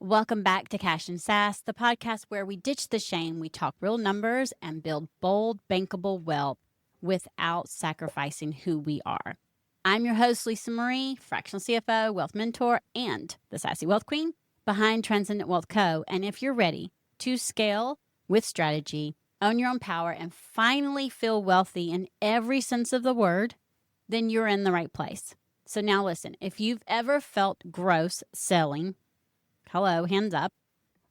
Welcome back to Cash and Sass, the podcast where we ditch the shame, we talk real numbers, and build bold, bankable wealth without sacrificing who we are. I'm your host, Lisa Marie, fractional CFO, wealth mentor, and the Sassy Wealth Queen behind Transcendent Wealth Co. And if you're ready to scale with strategy, own your own power, and finally feel wealthy in every sense of the word, then you're in the right place. So now listen, if you've ever felt gross selling, hello, hands up.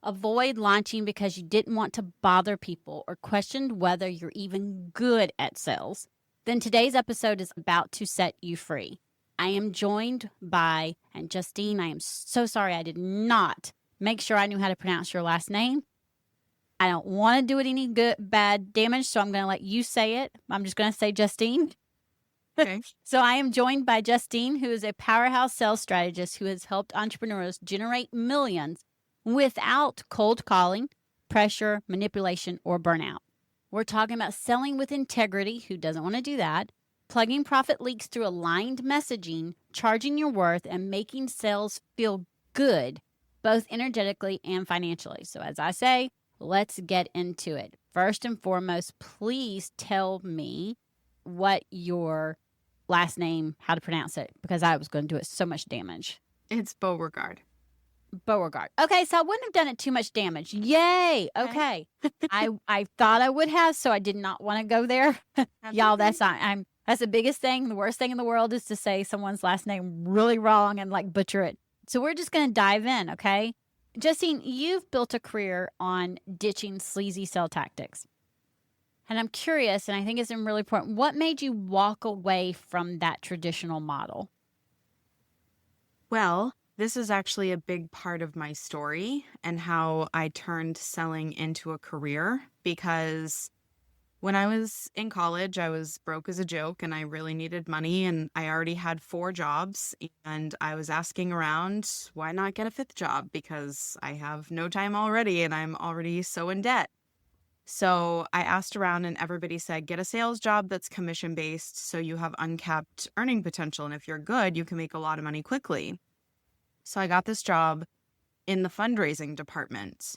Avoid launching because you didn't want to bother people or questioned whether you're even good at sales, then today's episode is about to set you free. I am joined by, and Justine, I am so sorry I did not make sure I knew how to pronounce your last name. I don't want to do it any bad damage, so I'm going to let you say it. I'm just going to say Justine. Okay. So I am joined by Justine, who is a powerhouse sales strategist who has helped entrepreneurs generate millions without cold calling, pressure, manipulation, or burnout. We're talking about selling with integrity, who doesn't want to do that, plugging profit leaks through aligned messaging, charging your worth, and making sales feel good, both energetically and financially. So as I say, let's get into it. First and foremost, please tell me what your last name, how to pronounce it, because I was going to do it so much damage. It's Beauregard. Beauregard. Okay, so I wouldn't have done it too much damage. Yay. Okay. I thought I would have, so I did not want to go there. Y'all, Okay. that's the biggest thing. The worst thing in the world is to say someone's last name really wrong and like butcher it. So we're just going to dive in, okay? Justine, you've built a career on ditching sleazy sell tactics. And I'm curious, and I think it's really important, what made you walk away from that traditional model? Well, this is actually a big part of my story and how I turned selling into a career, because when I was in college, I was broke as a joke and I really needed money, and I already had 4 jobs, and I was asking around, why not get a 5th job? Because I have no time already and I'm already so in debt. So I asked around and everybody said, get a sales job that's commission based so you have uncapped earning potential. And if you're good, you can make a lot of money quickly. So I got this job in the fundraising department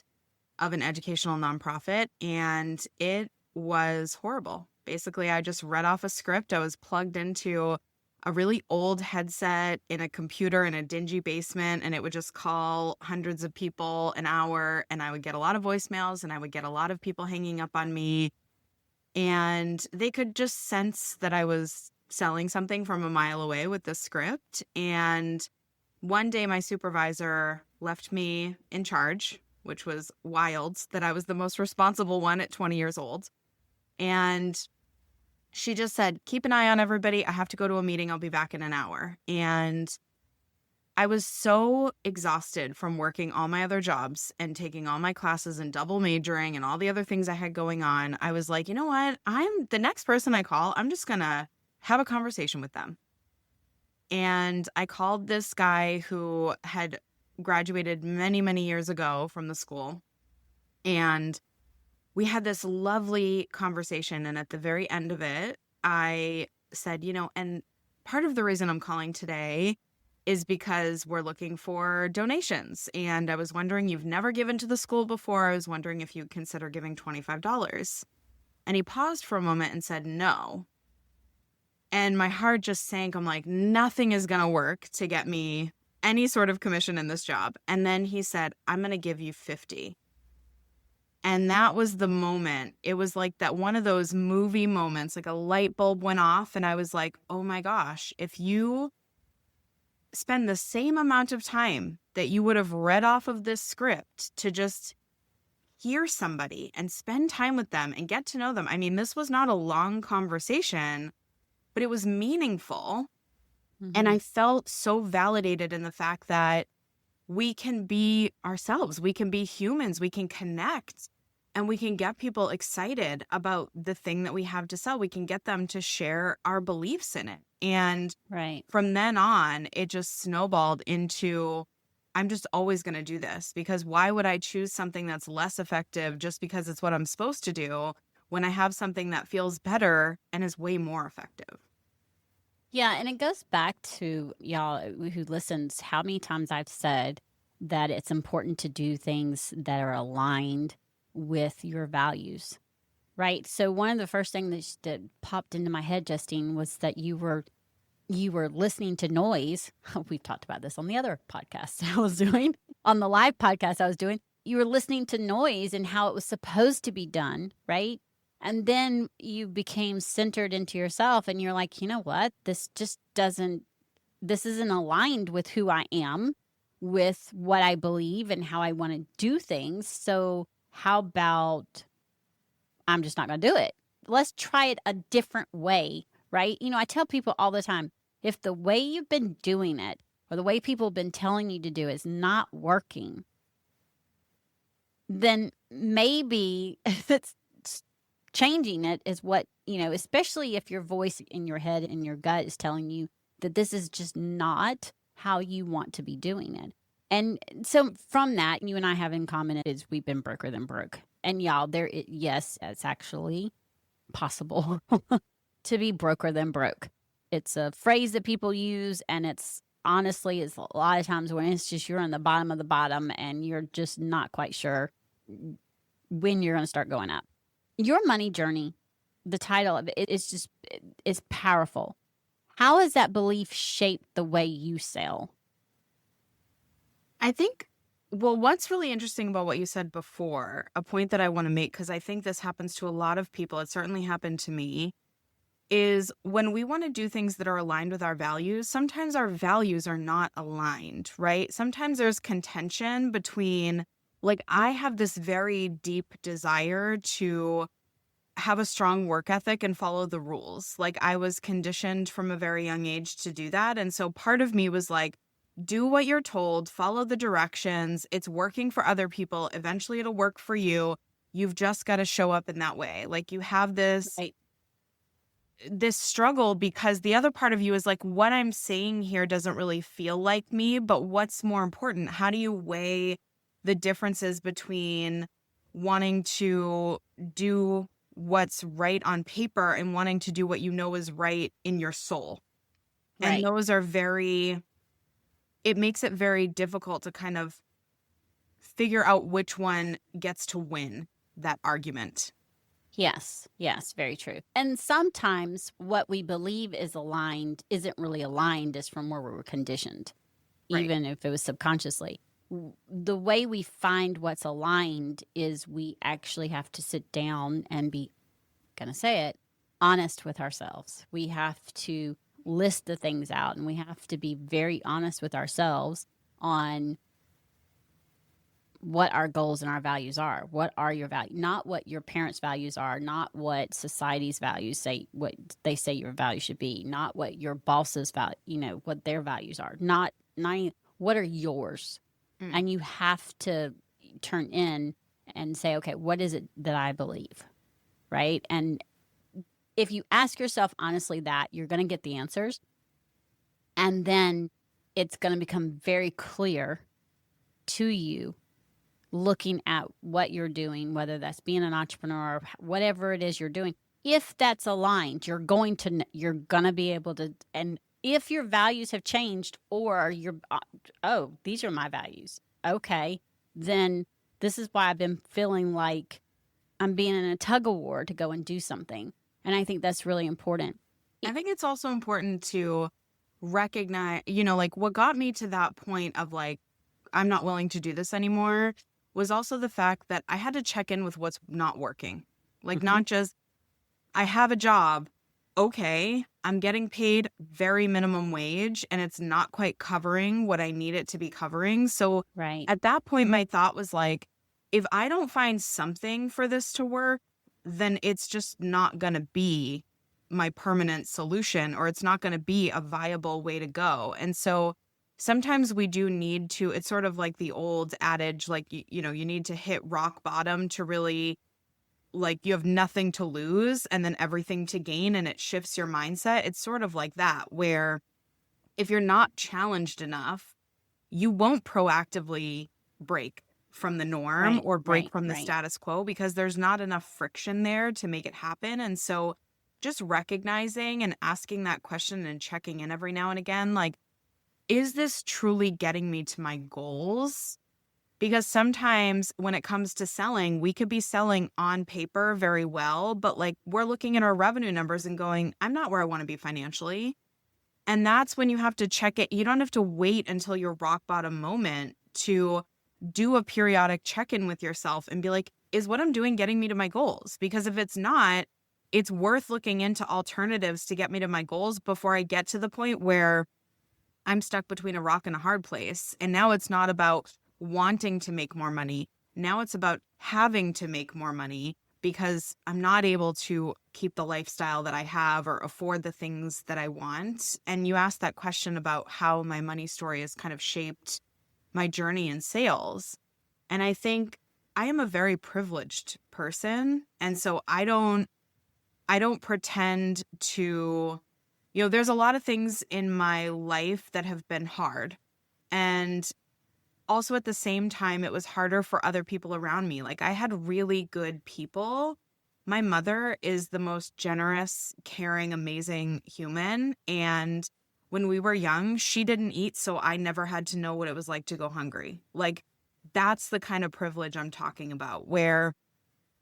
of an educational nonprofit, and it was horrible. Basically, I just read off a script. I was plugged into a really old headset in a computer in a dingy basement, and it would just call hundreds of people an hour, and I would get a lot of voicemails, and I would get a lot of people hanging up on me, and they could just sense that I was selling something from a mile away with the script. And one day my supervisor left me in charge, which was wild that I was the most responsible one at 20 years old. And she just said, keep an eye on everybody. I have to go to a meeting. I'll be back in an hour. And I was so exhausted from working all my other jobs and taking all my classes and double majoring and all the other things I had going on. I was like, you know what? I'm the next person I call, I'm just going to have a conversation with them. And I called this guy who had graduated many, many years ago from the school. And we had this lovely conversation. And at the very end of it, I said, and part of the reason I'm calling today is because we're looking for donations. And I was wondering, you've never given to the school before. I was wondering if you'd consider giving $25. And he paused for a moment and said, no. And my heart just sank. I'm like, nothing is going to work to get me any sort of commission in this job. And then he said, I'm going to give you 50. And that was the moment. It was like that one of those movie moments, like a light bulb went off. And I was like, oh my gosh, if you spend the same amount of time that you would have read off of this script to just hear somebody and spend time with them and get to know them. I mean, this was not a long conversation, but it was meaningful. Mm-hmm. And I felt so validated in the fact that we can be ourselves. We can be humans. We can connect, and we can get people excited about the thing that we have to sell. We can get them to share our beliefs in it. And from then on, it just snowballed into, I'm just always going to do this, because why would I choose something that's less effective just because it's what I'm supposed to do when I have something that feels better and is way more effective? Yeah, and it goes back to y'all who listens, how many times I've said, that it's important to do things that are aligned with your values, right? So one of the first things that popped into my head, Justine, was that you were listening to noise. We've talked about this on the other podcast I was doing, on the live podcast I was doing. You were listening to noise and how it was supposed to be done, right? And then you became centered into yourself and you're like, you know what? This isn't aligned with who I am, with what I believe and how I want to do things. So how about I'm just not going to do it? Let's try it a different way, right? I tell people all the time, if the way you've been doing it or the way people have been telling you to do is not working, then maybe it's changing it is what, especially if your voice in your head and your gut is telling you that this is just not how you want to be doing it. And so from that, you and I have in common is we've been broker than broke. And y'all, yes, it's actually possible to be broker than broke. It's a phrase that people use, and it's honestly, it's a lot of times when it's just you're on the bottom of the bottom and you're just not quite sure when you're going to start going up. Your money journey, the title of it is powerful. How has that belief shaped the way you sell? I think, well, what's really interesting about what you said before, a point that I want to make, because I think this happens to a lot of people, it certainly happened to me, is when we want to do things that are aligned with our values, sometimes our values are not aligned, right? Sometimes there's contention between, like, I have this very deep desire to have a strong work ethic and follow the rules. Like, I was conditioned from a very young age to do that. And so part of me was like, do what you're told, follow the directions. It's working for other people. Eventually it'll work for you. You've just got to show up in that way. Like, you have Right. this struggle because the other part of you is like, what I'm saying here doesn't really feel like me, but what's more important? How do you weigh the differences between wanting to do what's right on paper and wanting to do what you know is right in your soul? And Right. those are it makes it very difficult to kind of figure out which one gets to win that argument. Yes, very true. And sometimes what we believe is aligned isn't really aligned, is from where we were conditioned, Right. even if it was subconsciously. The way we find what's aligned is we actually have to sit down and be, gonna say it, honest with ourselves. We have to list the things out and we have to be very honest with ourselves on what our goals and our values are. What are your values? Not what your parents' values are, not what society's values say, what they say your values should be, not what your boss's value, what their values are. Not what are yours? Mm. And you have to turn in and say, okay, what is it that I believe? Right? And if you ask yourself honestly that, you're going to get the answers. And then it's going to become very clear to you looking at what you're doing, whether that's being an entrepreneur or whatever it is you're doing. If that's aligned, you're going to be able to. And if your values have changed, or these are my values, okay, then this is why I've been feeling like I'm being in a tug of war to go and do something. And I think that's really important. I think it's also important to recognize, like, what got me to that point of like, I'm not willing to do this anymore was also the fact that I had to check in with what's not working. Like, Mm-hmm. not just, I have a job. Okay, I'm getting paid very minimum wage and it's not quite covering what I need it to be covering. So Right. at that point, my thought was like, if I don't find something for this to work, then it's just not going to be my permanent solution, or it's not going to be a viable way to go. And so sometimes we do need to, it's sort of like the old adage, like, you need to hit rock bottom to really, like, you have nothing to lose and then everything to gain, and it shifts your mindset. It's sort of like that, where if you're not challenged enough, you won't proactively break from the norm or break from the Right. status quo because there's not enough friction there to make it happen. And so just recognizing and asking that question and checking in every now and again, like, is this truly getting me to my goals? Because sometimes when it comes to selling, we could be selling on paper very well, but like we're looking at our revenue numbers and going, I'm not where I want to be financially. And that's when you have to check it. You don't have to wait until your rock bottom moment to do a periodic check in with yourself and be like, is what I'm doing getting me to my goals? Because if it's not, it's worth looking into alternatives to get me to my goals before I get to the point where I'm stuck between a rock and a hard place. And now it's not about wanting to make more money. Now it's about having to make more money because I'm not able to keep the lifestyle that I have or afford the things that I want. And you asked that question about how my money story has kind of shaped my journey in sales. And I think I am a very privileged person. And so I don't pretend to, there's a lot of things in my life that have been hard. And also at the same time, it was harder for other people around me. Like I had really good people. My mother is the most generous, caring, amazing human. And when we were young, she didn't eat. So I never had to know what it was like to go hungry. Like that's the kind of privilege I'm talking about, where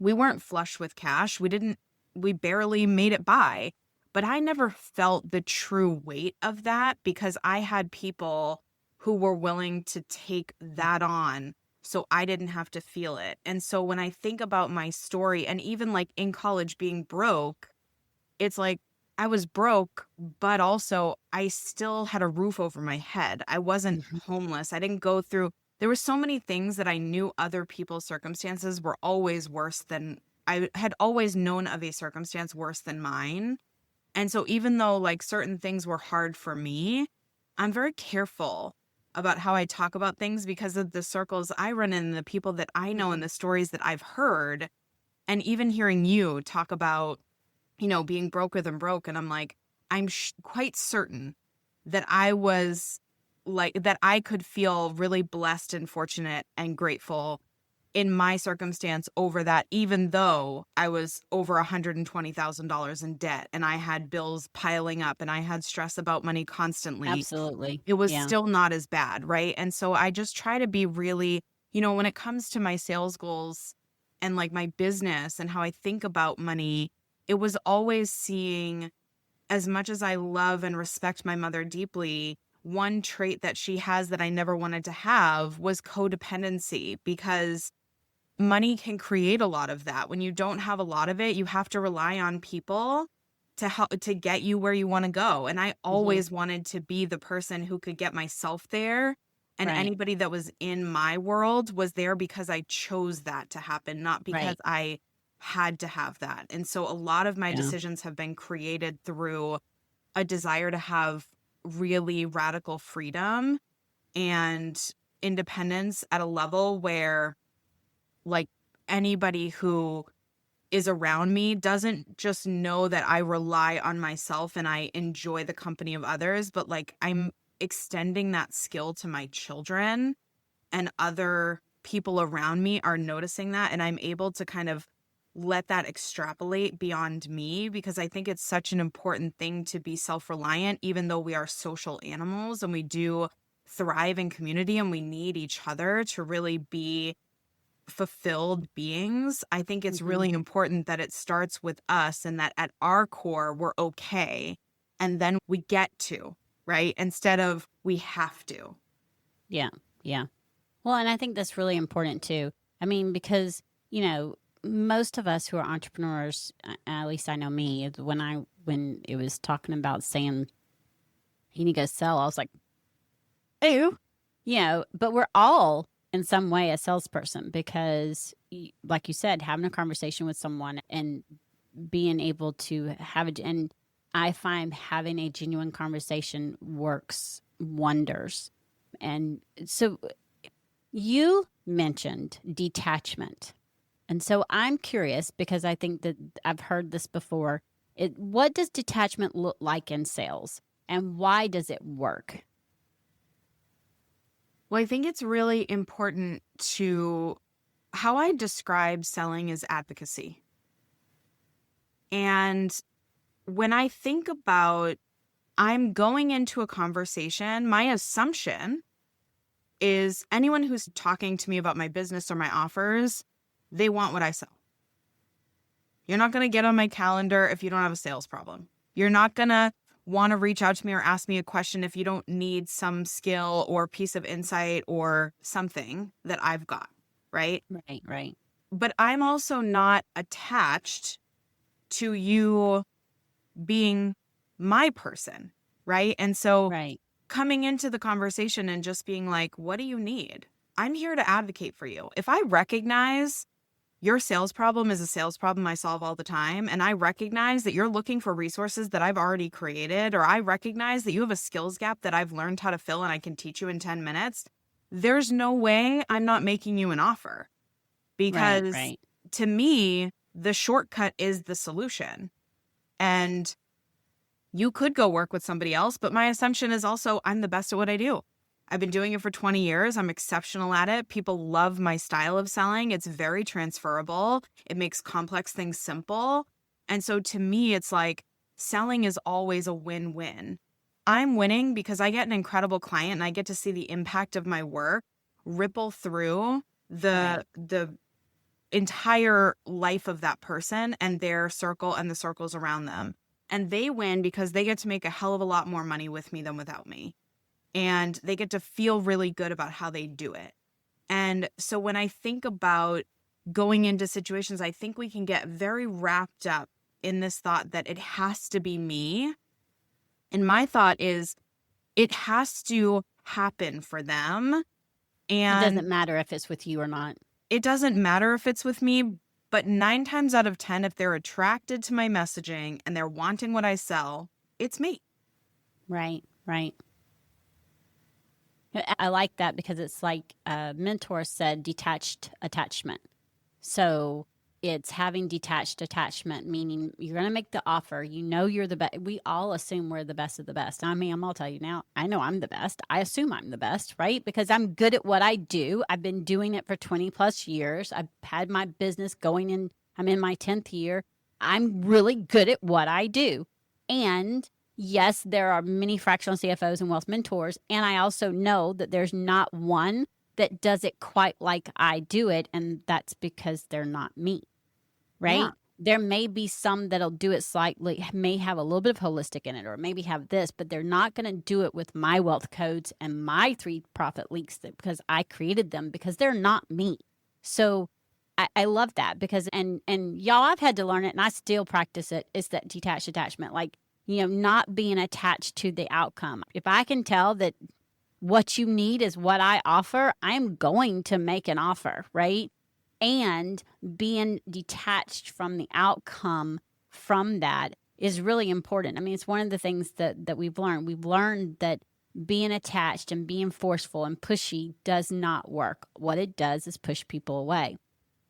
we weren't flush with cash. We barely made it by. But I never felt the true weight of that because I had people who were willing to take that on so I didn't have to feel it. And so when I think about my story and even like in college being broke, it's like I was broke, but also I still had a roof over my head. I wasn't Mhm. homeless. I didn't go through, there were so many things that I knew other people's circumstances were always worse than, I had always known of a circumstance worse than mine. And so even though like certain things were hard for me, I'm very careful about how I talk about things because of the circles I run in, the people that I know, and Mhm. the stories that I've heard. And even hearing you talk about being broker than broke. And I'm like, I'm quite certain that I was like, that I could feel really blessed and fortunate and grateful in my circumstance over that, even though I was over $120,000 in debt and I had bills piling up and I had stress about money constantly. Absolutely. It was Yeah. still not as bad. Right. And so I just try to be really, when it comes to my sales goals and like my business and how I think about money, it was always seeing, as much as I love and respect my mother deeply, one trait that she has that I never wanted to have was codependency, because money can create a lot of that. When you don't have a lot of it, you have to rely on people to help to get you where you want to go. And I Mhm. always wanted to be the person who could get myself there. And Right. anybody that was in my world was there because I chose that to happen, not because Right. I had to have that. And so a lot of my Yeah. decisions have been created through a desire to have really radical freedom and independence at a level where, like, anybody who is around me doesn't just know that I rely on myself and I enjoy the company of others, but like I'm extending that skill to my children, and other people around me are noticing that. And I'm able to kind of let that extrapolate beyond me, because I think it's such an important thing to be self reliant, even though we are social animals and we do thrive in community and we need each other to really be fulfilled beings. I think it's Mhm. really important that it starts with us and that at our core, we're okay. And then we get to, right? Instead of we have to. Yeah. Yeah. Well, and I think that's really important too. I mean, because, you know, most of us who are entrepreneurs, at least I know me, when it was talking about saying you need to go sell, I was like, ew, but we're all in some way a salesperson because, like you said, having a conversation with someone and being able to and I find having a genuine conversation works wonders. And so you mentioned detachment. And so I'm curious because I think that I've heard this before. What does detachment look like in sales and why does it work? Well, I think it's really important to, how I describe selling is advocacy. And when I think about I'm going into a conversation. My assumption is anyone who's talking to me about my business or my offers, they want what I sell. You're not going to get on my calendar if you don't have a sales problem. You're not going to want to reach out to me or ask me a question if you don't need some skill or piece of insight or something that I've got, right? Right, right, But I'm also not attached to you being my person, right? And so right, coming into the conversation and just being like, what do you need? I'm here to advocate for you. If I recognize your sales problem is a sales problem I solve all the time, and I recognize that you're looking for resources that I've already created, or I recognize that you have a skills gap that I've learned how to fill and I can teach you in 10 minutes, there's no way I'm not making you an offer. right, Because right, to me, the shortcut is the solution. And you could go work with somebody else, but my assumption is also I'm the best at what I do. I've been doing it for 20 years. I'm exceptional at it. People love my style of selling. It's very transferable. It makes complex things simple. And so to me, it's like selling is always a win-win. I'm winning because I get an incredible client and I get to see the impact of my work ripple through right. the entire life of that person and their circle and the circles around them. And they win because they get to make a hell of a lot more money with me than without me. And they get to feel really good about how they do it. And so when I think about going into situations, I think we can get very wrapped up in this thought that it has to be me. And my thought is it has to happen for them. It And doesn't matter if it's with you or not. it doesn't matter if it's with me, but 9 times out of 10, if they're attracted to my messaging and they're wanting what I sell, it's me. Right, right. I like that because it's like a mentor said, detached attachment. So it's having detached attachment, meaning you're going to make the offer. You know you're the best. We all assume we're the best of the best. I mean, I'm going to tell you now, I know I'm the best. I assume I'm the best, right? Because I'm good at what I do. I've been doing it for 20 plus years. I've had my business going in, I'm in my 10th year. I'm really good at what I do. And yes, there are many fractional CFOs and wealth mentors. And I also know that there's not one that does it quite like I do it. And that's because they're not me, Yeah. right? There may be some that'll do it slightly, may have a little bit of holistic in it, or maybe have this, but they're not going to do it with my wealth codes and my 3 profit leaks because I created them because they're not me. So I love that because, and y'all, I've had to learn it and I still practice it. It's that detached attachment, like, not being attached to the outcome. If I can tell that what you need is what I offer, I'm going to make an offer, right? And being detached from the outcome from that is really important. I mean, it's one of the things that we've learned. We've learned that being attached and being forceful and pushy does not work. What it does is push people away.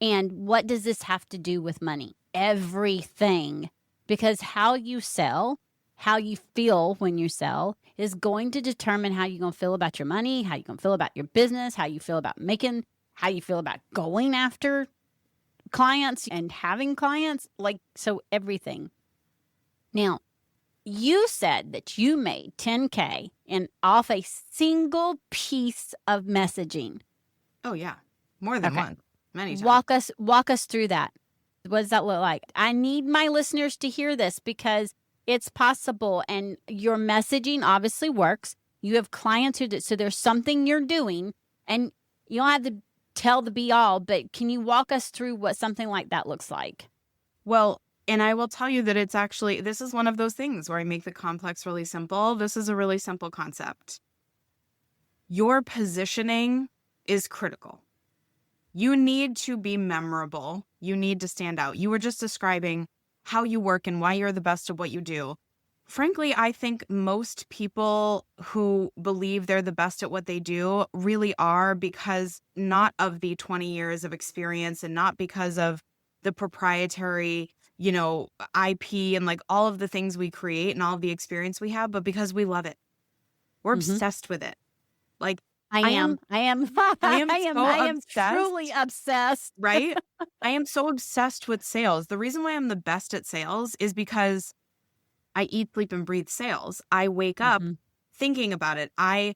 And what does this have to do with money? Everything. Because how you sell, how you feel when you sell is going to determine how you're going to feel about your money, how you're going to feel about your business, how you feel about making, how you feel about going after clients and having clients. Like, so everything. Now, you said that you made 10K and off a single piece of messaging. Oh, yeah. More than Okay. one. Many times. Walk us through that. What does that look like? I need my listeners to hear this because it's possible and your messaging obviously works. You have clients who do, so there's something you're doing and you don't have to tell the be all, but can you walk us through what something like that looks like? Well, and I will tell you that it's actually, this is one of those things where I make the complex really simple. This is a really simple concept. Your positioning is critical. You need to be memorable. You need to stand out. You were just describing how you work and why you're the best at what you do. Frankly, I think most people who believe they're the best at what they do really are because not of the 20 years of experience and not because of the proprietary, IP and like all of the things we create and all of the experience we have, but because we love it. We're obsessed with it. Like I I am. am so I am obsessed, truly obsessed. right? I am so obsessed with sales. The reason why I'm the best at sales is because I eat, sleep, and breathe sales. I wake up thinking about it. I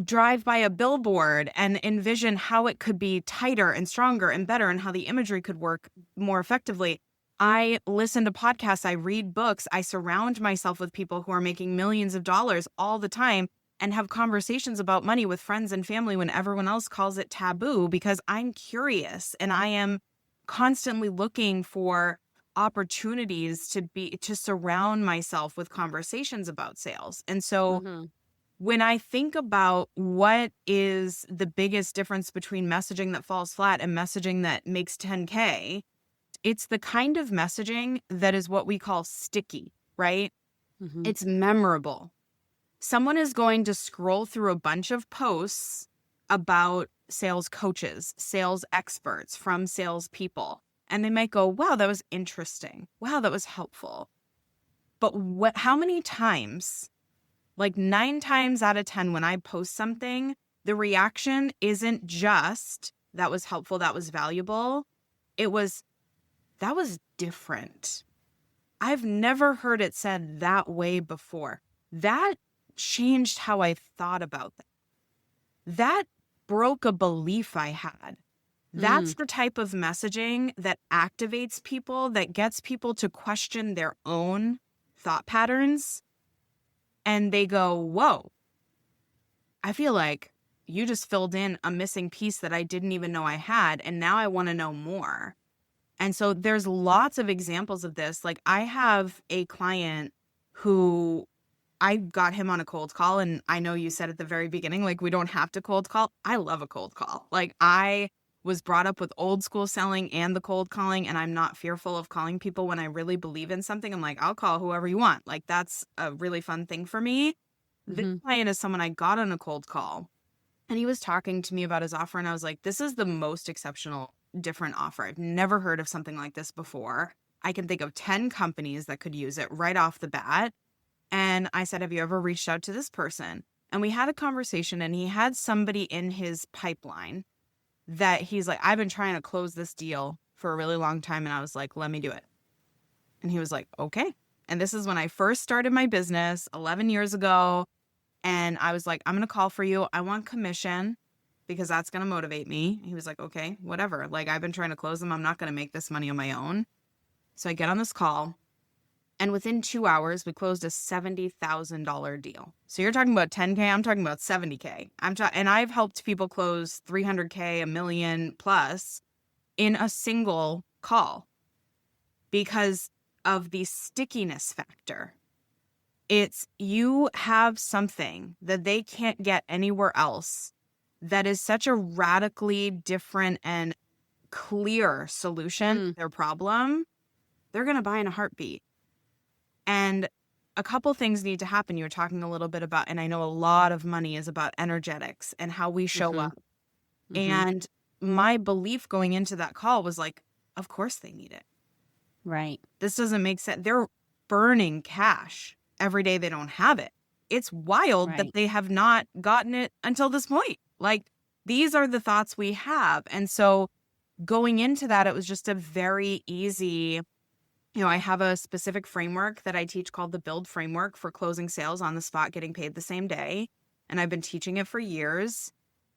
drive by a billboard and envision how it could be tighter and stronger and better and how the imagery could work more effectively. I listen to podcasts. I read books. I surround myself with people who are making millions of dollars all the time and have conversations about money with friends and family when everyone else calls it taboo, because I'm curious and I am constantly looking for opportunities to surround myself with conversations about sales. And so when I think about what is the biggest difference between messaging that falls flat and messaging that makes 10K, it's the kind of messaging that is what we call sticky, right? It's memorable. Someone is going to scroll through a bunch of posts about sales coaches, sales experts, from salespeople, and they might go, wow, that was interesting. Wow, that was helpful. But how many times, like 9 times out of 10, when I post something, the reaction isn't just that was helpful, that was valuable. It was, that was different. I've never heard it said that way before. That changed how I thought about that. That broke a belief I had. That's the type of messaging that activates people, that gets people to question their own thought patterns. And they go, whoa, I feel like you just filled in a missing piece that I didn't even know I had. And now I want to know more. And so there's lots of examples of this. Like, I have a client who I got him on a cold call. And I know you said at the very beginning, like, we don't have to cold call. I love a cold call. Like, I was brought up with old school selling and the cold calling, and I'm not fearful of calling people when I really believe in something. I'm like, I'll call whoever you want. Like, that's a really fun thing for me. This client is someone I got on a cold call, and he was talking to me about his offer. And I was like, this is the most exceptional, different offer. I've never heard of something like this before. I can think of 10 companies that could use it right off the bat. And I said, have you ever reached out to this person? And we had a conversation, and he had somebody in his pipeline that he's like, I've been trying to close this deal for a really long time. And I was like, let me do it. And he was like, okay. And this is when I first started my business 11 years ago. And I was like, I'm going to call for you. I want commission because that's going to motivate me. He was like, okay, whatever. Like, I've been trying to close them. I'm not going to make this money on my own. So I get on this call, and within 2 hours, we closed a $70,000 deal. So you're talking about 10K. I'm talking about 70K. And I've helped people close 300K, $1 million plus in a single call because of the stickiness factor. It's, you have something that they can't get anywhere else that is such a radically different and clear solution to their problem. They're going to buy in a heartbeat. And a couple things need to happen. You were talking a little bit about, and I know a lot of money is about energetics and how we show up. And my belief going into that call was like, of course they need it. Right. This doesn't make sense. They're burning cash every day they don't have it. It's wild that they have not gotten it until this point. Like, these are the thoughts we have. And so going into that, it was just a very easy, I have a specific framework that I teach called the Build Framework for closing sales on the spot, getting paid the same day. And I've been teaching it for years.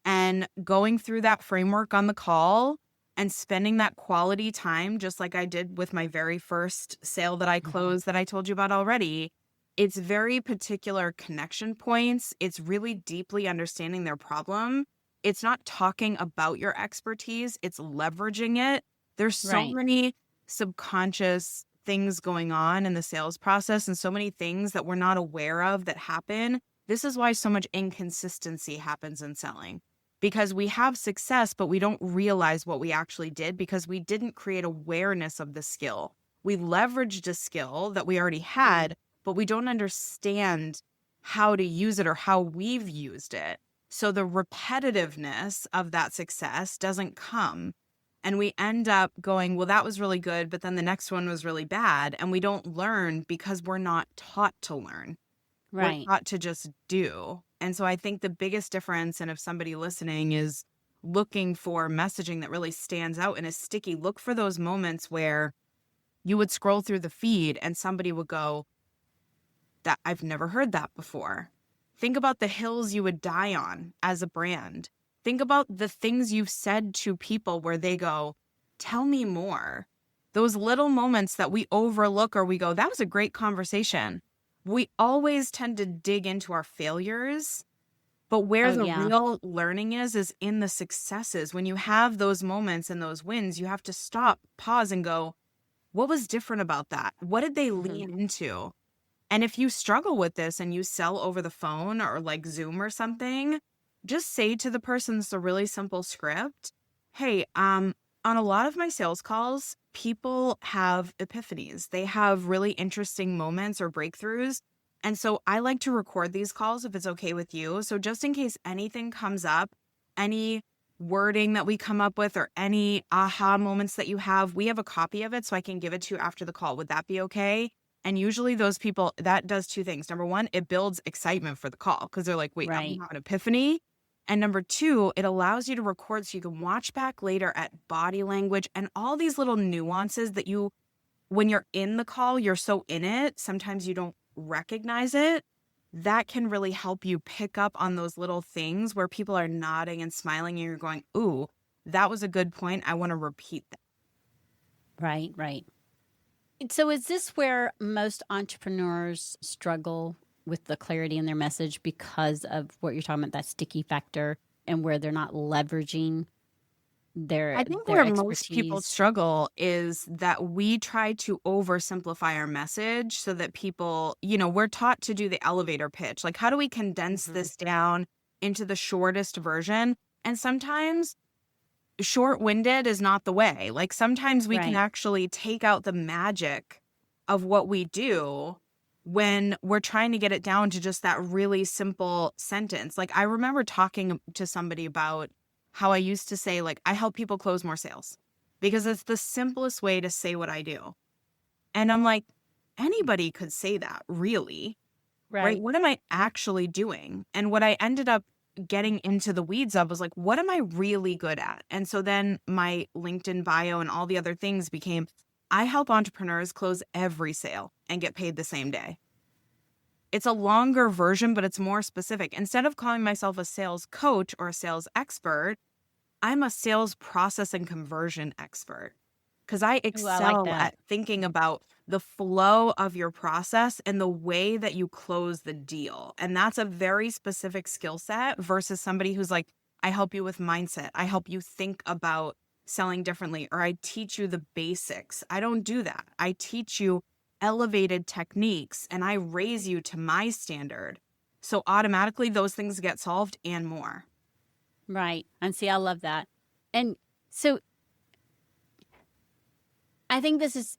And going through that framework on the call and spending that quality time, just like I did with my very first sale that I closed that I told you about already, it's very particular connection points. It's really deeply understanding their problem. It's not talking about your expertise. It's leveraging it. There's so many subconscious things going on in the sales process and so many things that we're not aware of that happen. This is why so much inconsistency happens in selling, because we have success, but we don't realize what we actually did because we didn't create awareness of the skill. We leveraged a skill that we already had, but we don't understand how to use it or how we've used it. So the repetitiveness of that success doesn't come. And we end up going, well, that was really good, but then the next one was really bad. And we don't learn because we're not taught to learn. We're taught to just do. And so I think the biggest difference, and if somebody listening is looking for messaging that really stands out and is sticky, look for those moments where you would scroll through the feed and somebody would go, that I've never heard that before. Think about the hills you would die on as a brand. Think about the things you've said to people where they go, tell me more. Those little moments that we overlook or we go, that was a great conversation. We always tend to dig into our failures, but where Oh, the yeah. real learning is in the successes. When you have those moments and those wins, you have to stop, pause, and go, what was different about that? What did they Mhm. lean into? And if you struggle with this and you sell over the phone or like Zoom or something, just say to the person, it's a really simple script. Hey, on a lot of my sales calls, people have epiphanies. They have really interesting moments or breakthroughs. And so I like to record these calls if it's okay with you. So just in case anything comes up, any wording that we come up with or any aha moments that you have, we have a copy of it so I can give it to you after the call. Would that be okay? And usually those people, that does two things. Number one, it builds excitement for the call because they're like, wait, I'm gonna Right. have an epiphany. And number two, it allows you to record so you can watch back later at body language and all these little nuances that you, when you're in the call, you're so in it, sometimes you don't recognize it. That can really help you pick up on those little things where people are nodding and smiling and you're going, ooh, that was a good point. I want to repeat that. Right. Right. And so, is this where most entrepreneurs struggle with the clarity in their message because of what you're talking about, that sticky factor, and where they're not leveraging I think their where most people expertise? struggle is that we try to oversimplify our message so that people, we're taught to do the elevator pitch. Like, how do we condense Hmm. this down into the shortest version? And sometimes short-winded is not the way. Like, sometimes we can Right. actually take out the magic of what we do when we're trying to get it down to just that really simple sentence. Like, I remember talking to somebody about how I used to say, like, I help people close more sales because it's the simplest way to say what I do. And I'm like, anybody could say that, really, right? Right. What am I actually doing? And what I ended up getting into the weeds of was like, what am I really good at? And so then my LinkedIn bio and all the other things became, I help entrepreneurs close every sale and get paid the same day. It's a longer version, but it's more specific. Instead of calling myself a sales coach or a sales expert, I'm a sales process and conversion expert because I Oh, I like excel that. at thinking about the flow of your process and the way that you close the deal. And that's a very specific skill set versus somebody who's like, I help you with mindset. I help you think about selling differently, or I teach you the basics. I don't do that. I teach you elevated techniques and I raise you to my standard. So automatically those things get solved and more. Right. And see, I love that. And so, I think this is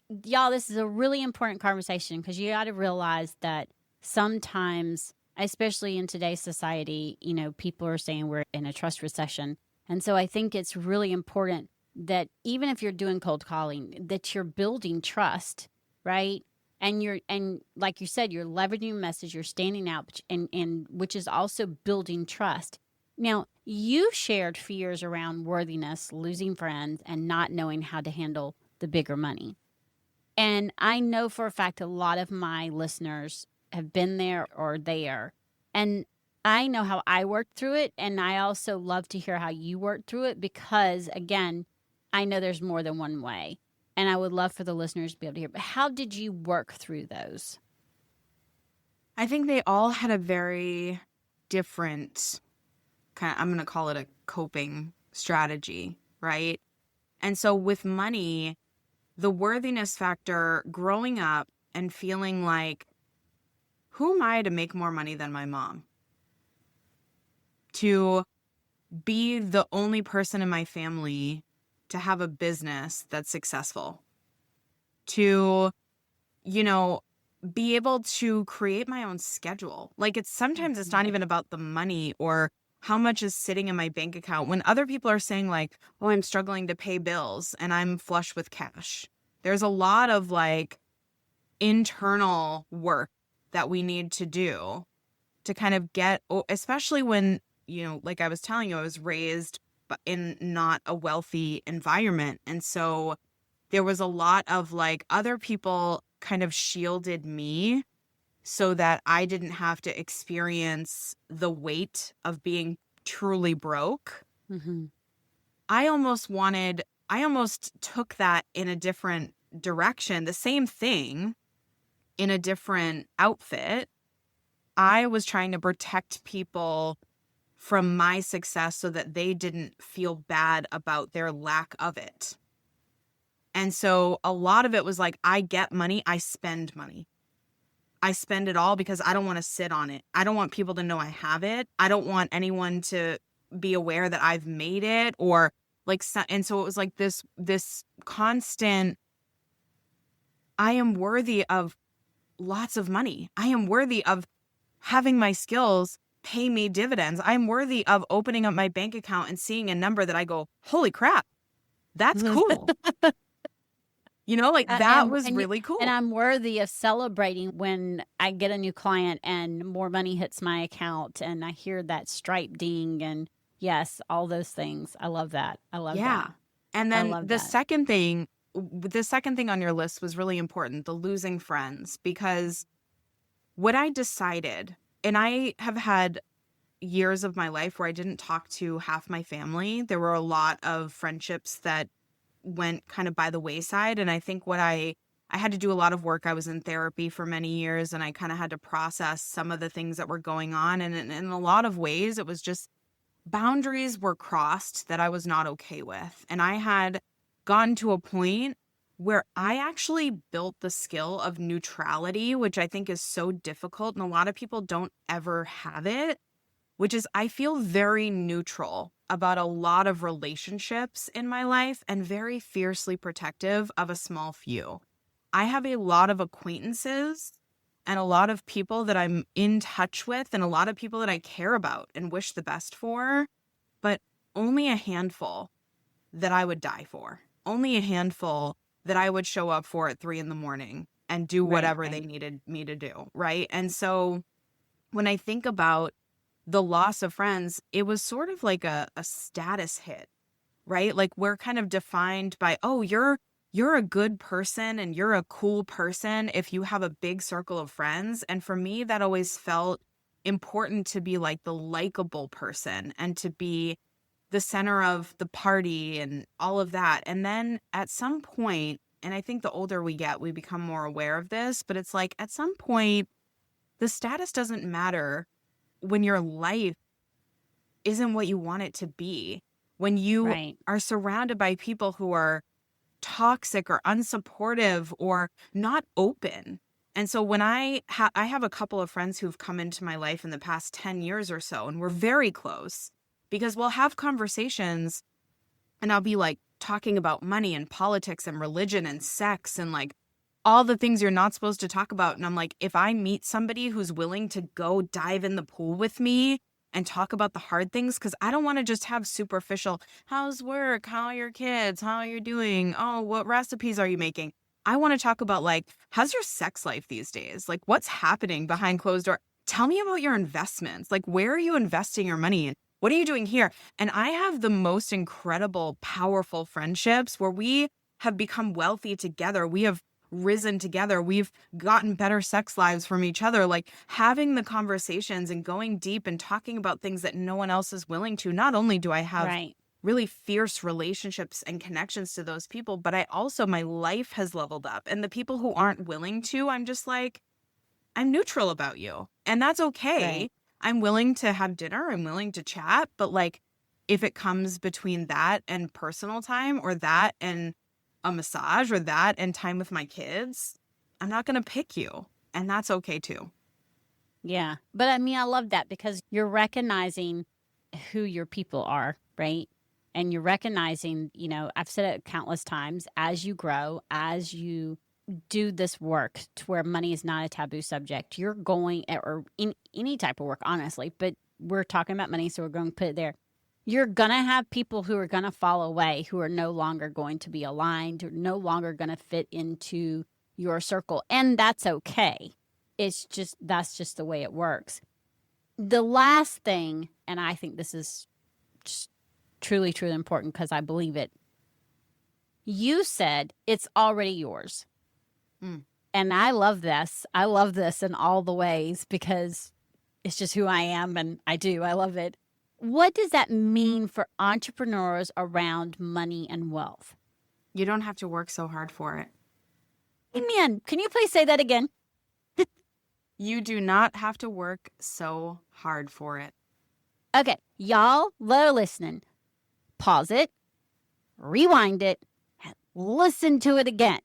a really important conversation because you got to realize that sometimes, especially in today's society, people are saying we're in a trust recession. And so I think it's really important that even if you're doing cold calling, that you're building trust, right? And like you said, you're leveraging your message, you're standing out, and which is also building trust. Now, you shared fears around worthiness, losing friends, and not knowing how to handle the bigger money. And I know for a fact a lot of my listeners have been there or there. And I know how I worked through it. And I also love to hear how you worked through it because, again, I know there's more than one way. And I would love for the listeners to be able to hear. But how did you work through those? I think they all had a very different kind of, I'm going to call it a coping strategy, right? And so with money, the worthiness factor growing up and feeling like, who am I to make more money than my mom? To be the only person in my family to have a business that's successful, to, you know, be able to create my own schedule. Like it's sometimes it's Mhm. not even about the money or how much is sitting in my bank account. When other people are saying like, "Oh, I'm struggling to pay bills and I'm flush with cash." There's a lot of like internal work that we need to do to kind of get, especially when, like I was telling you, I was raised in not a wealthy environment. And so there was a lot of like other people kind of shielded me so that I didn't have to experience the weight of being truly broke. Mm-hmm. I almost took that in a different direction, the same thing in a different outfit. I was trying to protect people from my success so that they didn't feel bad about their lack of it. And so a lot of it was like, I get money, I spend money. I spend it all because I don't want to sit on it. I don't want people to know I have it. I don't want anyone to be aware that I've made it or like, and so it was like this constant, I am worthy of lots of money. I am worthy of having my skills pay me dividends. I'm worthy of opening up my bank account and seeing a number that I go, holy crap, that's cool. Like that was really And cool. I'm worthy of celebrating when I get a new client and more money hits my account and I hear that stripe ding and yes, all those things. I love that. I love Yeah. that. And I then love the that. second thing, on your list was really important, the losing friends, because what I decided, and I have had years of my life where I didn't talk to half my family. There were a lot of friendships that went kind of by the wayside. And I think I had to do a lot of work. I was in therapy for many years and I kind of had to process some of the things that were going on. And in a lot of ways, it was just boundaries were crossed that I was not okay with. And I had gotten to a point where I actually built the skill of neutrality, which I think is so difficult. And a lot of people don't ever have it, which is I feel very neutral about a lot of relationships in my life and very fiercely protective of a small few. I have a lot of acquaintances and a lot of people that I'm in touch with and a lot of people that I care about and wish the best for, but only a handful that I would die for. Only a handful that I would show up for at 3 a.m. and do Right, whatever they right. needed me to do. Right. And so when I think about the loss of friends, it was sort of like a status hit, right? Like we're kind of defined by, oh, you're a good person and you're a cool person if you have a big circle of friends. And for me, that always felt important to be like the likable person and to be the center of the party and all of that. And then at some point, and I think the older we get, we become more aware of this, but it's like at some point, the status doesn't matter when your life isn't what you want it to be. When you Right. are surrounded by people who are toxic or unsupportive or not open. And so when I have a couple of friends who've come into my life in the past 10 years or so, and we're very close because we'll have conversations and I'll be like talking about money and politics and religion and sex and like all the things you're not supposed to talk about. And I'm like, if I meet somebody who's willing to go dive in the pool with me and talk about the hard things, because I don't want to just have superficial, how's work? How are your kids? How are you doing? Oh, what recipes are you making? I want to talk about like, how's your sex life these days? Like, what's happening behind closed doors? Tell me about your investments. Like, where are you investing your money in? What are you doing here? And I have the most incredible, powerful friendships where we have become wealthy together. We have risen together. We've gotten better sex lives from each other. Like having the conversations and going deep and talking about things that no one else is willing to. Not only do I have Right. really fierce relationships and connections to those people, but I also, my life has leveled up. And the people who aren't willing to, I'm just like, I'm neutral about you. And that's okay. Right. I'm willing to have dinner. I'm willing to chat. But like, if it comes between that and personal time or that and a massage or that and time with my kids, I'm not going to pick you. And that's okay too. Yeah. But I mean, I love that because you're recognizing who your people are, right? And you're recognizing, I've said it countless times as you grow, as you do this work to where money is not a taboo subject, you're going, or in any type of work, honestly, but we're talking about money, so we're going to put it there. You're going to have people who are going to fall away, who are no longer going to be aligned, or no longer going to fit into your circle. And that's okay. That's just the way it works. The last thing, and I think this is just truly, truly important because I believe it. You said it's already yours. Mm. And I love this. I love this in all the ways because it's just who I am and I love it. What does that mean for entrepreneurs around money and wealth? You don't have to work so hard for it. Amen. Can you please say that again? You do not have to work so hard for it. Okay, y'all that are listening, pause it, rewind it, and listen to it again.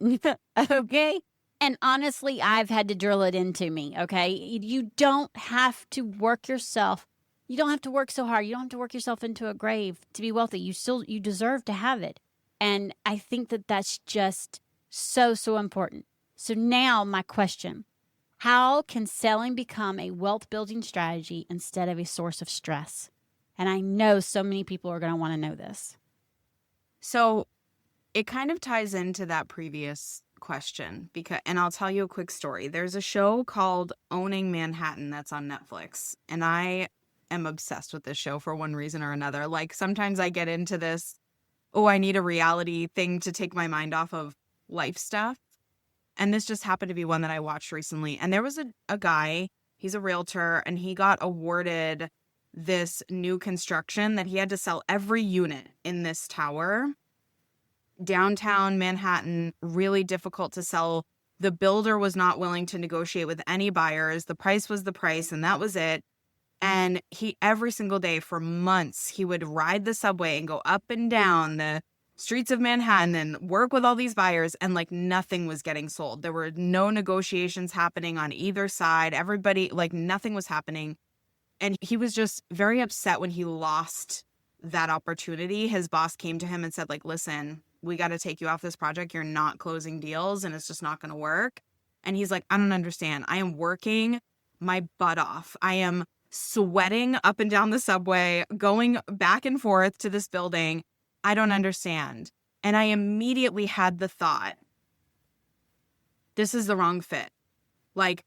Okay? And honestly, I've had to drill it into me. Okay? You don't have to work yourself. You don't have to work so hard. You don't have to work yourself into a grave to be wealthy. You deserve to have it. And I think that that's just so important. So now my question, how can selling become a wealth building strategy instead of a source of stress? And I know so many people are going to want to know this. So it kind of ties into that previous question and I'll tell you a quick story. There's a show called Owning Manhattan that's on Netflix, and I am obsessed with this show for one reason or another. Like sometimes I get into this, oh, I need a reality thing to take my mind off of life stuff. And this just happened to be one that I watched recently. And there was a guy, he's a realtor, and he got awarded this new construction that he had to sell every unit in this tower. Downtown Manhattan, really difficult to sell. The builder was not willing to negotiate with any buyers. The price was the price, and that was it. And he, every single day for months, he would ride the subway and go up and down the streets of Manhattan and work with all these buyers, and like nothing was getting sold. There were no negotiations happening on either side. Everybody, like nothing was happening. And he was just very upset when he lost that opportunity. His boss came to him and said, like, listen, we got to take you off this project. You're not closing deals and it's just not going to work. And he's like, I don't understand. I am working my butt off. I am sweating up and down the subway, going back and forth to this building. I don't understand. And I immediately had the thought, this is the wrong fit. Like,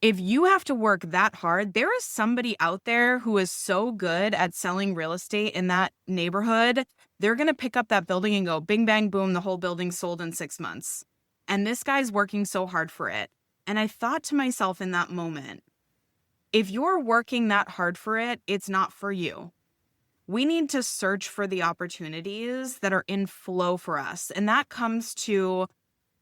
if you have to work that hard, there is somebody out there who is so good at selling real estate in that neighborhood. They're going to pick up that building and go bing, bang, boom, the whole building's sold in 6 months. And this guy's working so hard for it. And I thought to myself in that moment, if you're working that hard for it, it's not for you. We need to search for the opportunities that are in flow for us. And that comes to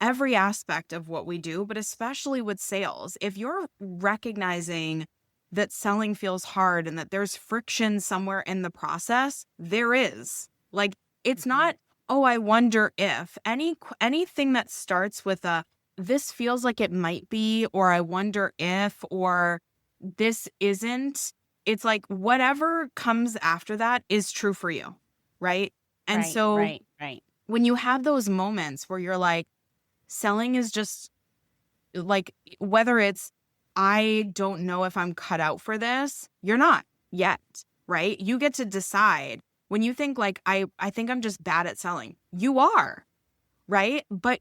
every aspect of what we do, but especially with sales. If you're recognizing that selling feels hard and that there's friction somewhere in the process, there is. Like, it's not, oh, I wonder if. Anything that starts with a, this feels like it might be, or I wonder if, or this isn't, it's like whatever comes after that is true for you, right? And right. when you have those moments where you're like, selling is just like, whether it's, I don't know if I'm cut out for this, you're not yet, right? You get to decide. When you think like, I think I'm just bad at selling, you are, right? But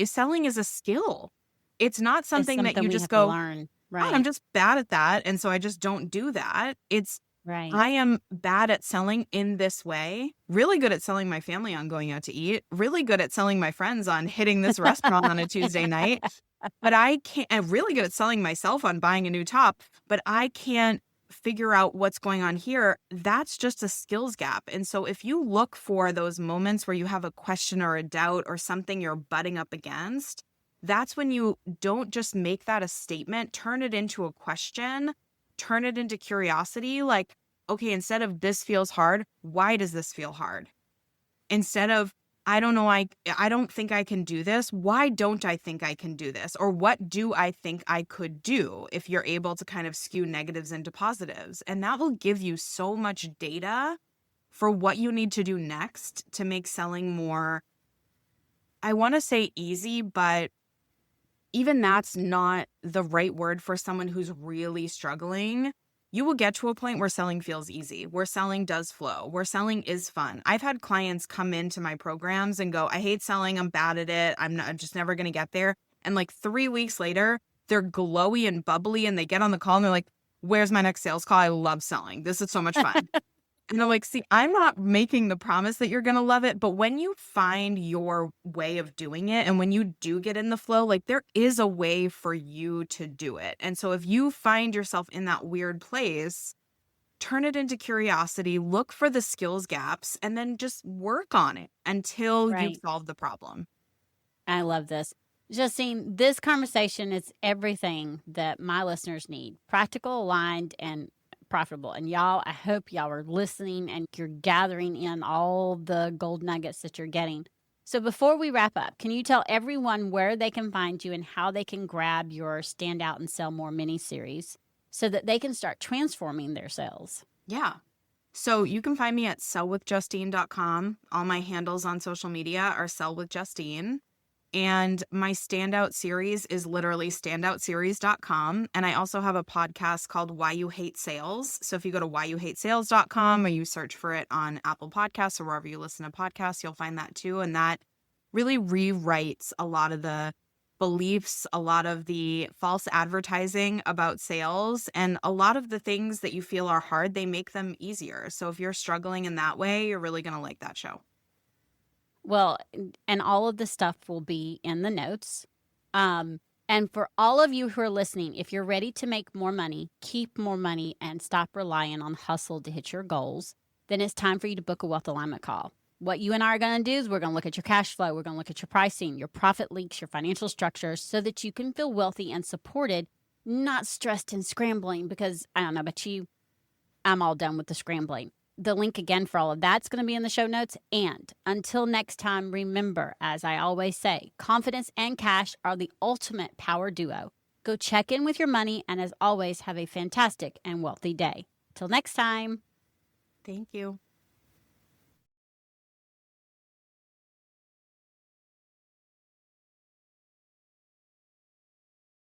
selling is a skill. It's not something that you just go, learn. Right. Oh, I'm just bad at that. And so I just don't do that. It's, right. I am bad at selling in this way, really good at selling my family on going out to eat, really good at selling my friends on hitting this restaurant on a Tuesday night. But I'm really good at selling myself on buying a new top, but I can't figure out what's going on here. That's just a skills gap. And so if you look for those moments where you have a question or a doubt or something you're butting up against, that's when you don't just make that a statement, turn it into a question, turn it into curiosity. Like, okay, instead of this feels hard, why does this feel hard? Instead of, I don't know, I don't think I can do this. Why don't I think I can do this? Or what do I think I could do? If you're able to kind of skew negatives into positives. And that will give you so much data for what you need to do next to make selling more, I want to say easy, but even that's not the right word for someone who's really struggling. You will get to a point where selling feels easy, where selling does flow, where selling is fun. I've had clients come into my programs and go, I hate selling. I'm bad at it. I'm just never going to get there. And like 3 weeks later, they're glowy and bubbly and they get on the call and they're like, where's my next sales call? I love selling. This is so much fun. And I'm like, see, I'm not making the promise that you're going to love it, but when you find your way of doing it and when you do get in the flow, like there is a way for you to do it. And so if you find yourself in that weird place, turn it into curiosity, look for the skills gaps, and then just work on it until you Right. solve the problem. I love this. Justine, this conversation is everything that my listeners need: practical, aligned, and profitable. And y'all, I hope y'all are listening and you're gathering in all the gold nuggets that you're getting. So before we wrap up, can you tell everyone where they can find you and how they can grab your Stand Out and Sell More mini series so that they can start transforming their sales? Yeah. So you can find me at sellwithjustine.com. All my handles on social media are sellwithjustine. And my standout series is literally standoutseries.com. And I also have a podcast called Why You Hate Sales. So if you go to whyouhatesales.com or you search for it on Apple Podcasts or wherever you listen to podcasts, you'll find that too. And that really rewrites a lot of the beliefs, a lot of the false advertising about sales, and a lot of the things that you feel are hard, they make them easier. So if you're struggling in that way, you're really going to like that show. Well, and all of the stuff will be in the notes. And for all of you who are listening, if you're ready to make more money, keep more money, and stop relying on hustle to hit your goals, then it's time for you to book a wealth alignment call. What you and I are going to do is we're going to look at your cash flow. We're going to look at your pricing, your profit leaks, your financial structure so that you can feel wealthy and supported, not stressed and scrambling because I don't know about you, I'm all done with the scrambling. The link again for all of that's going to be in the show notes. And until next time, remember, as I always say, confidence and cash are the ultimate power duo. Go check in with your money, and as always, have a fantastic and wealthy day. Till next time. Thank you.